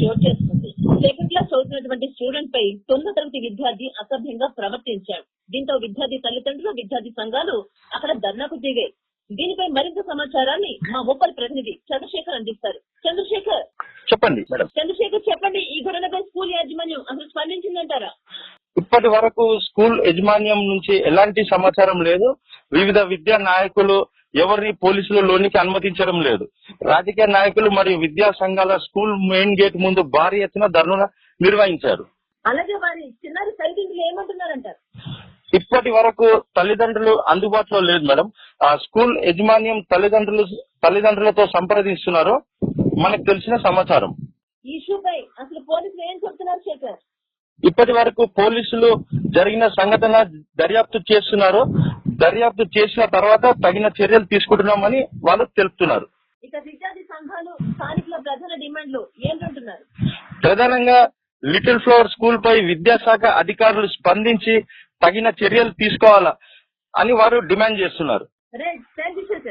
చోటు చేసుకుంది. Second class చదువుతున్నటువంటి స్టూడెంట్ పై 9వ తరగతి విద్యార్థి అసభ్యంగా ప్రవర్తించాడు. దీంతో విద్యార్థి తల్లిదండ్రులు, విద్యార్థి సంఘాలు అక్కడ ధర్నాకు దిగాయి. దీనిపై మరింత సమాచారాన్ని మా ఉప్పల్ ప్రతినిధి చంద్రశేఖర్ అందిస్తారు. చంద్రశేఖర్ చెప్పండి మేడం. చెప్పండి, ఈ ఘటనపై స్కూల్ యాజమాన్యం అసలు స్పందించిందంటారా? ఇప్పటి వరకు స్కూల్ యాజమాన్యం నుంచి ఎలాంటి సమాచారం లేదు. వివిధ విద్యా నాయకులు ఎవరిని పోలీసులు లోనికి అనుమతించడం లేదు. రాజకీయ నాయకులు మరియు విద్యా సంఘాల స్కూల్ మెయిన్ గేట్ ముందు భారీ ఎత్తున ధర్నా నిర్వహించారు. అలాగే వారి చిన్నారి తల్లిదండ్రులు ఏమంటున్నారంటారు? ఇప్పటి వరకు తల్లిదండ్రులు అందుబాటులో లేదు మేడం. ఆ స్కూల్ యాజమాన్యం తల్లిదండ్రులతో సంప్రదిస్తున్నారు మనకు తెలిసిన సమాచారం. ఈ ఇష్యూపై అసలు పోలీసులు ఏం చెప్తున్నారు శేఖర్? ఇప్పటి వరకు పోలీసులు జరిగిన సంఘటన దర్యాప్తు చేస్తున్నారు. దర్యాప్తు చేసిన తర్వాత తగిన చర్యలు తీసుకుంటున్నామని వాళ్ళు తెలుపుతున్నారు. ఇక విద్యార్థి సంఘాలు, స్థానికుల ప్రధాన డిమాండ్లు ఏంటంటున్నారు? ప్రధానంగా లిటిల్ ఫ్లవర్ స్కూల్ పై విద్యాశాఖ అధికారులు స్పందించి తగిన చర్యలు తీసుకోవాలా అని వారు డిమాండ్ చేస్తున్నారు. Right, thank you Shekhar.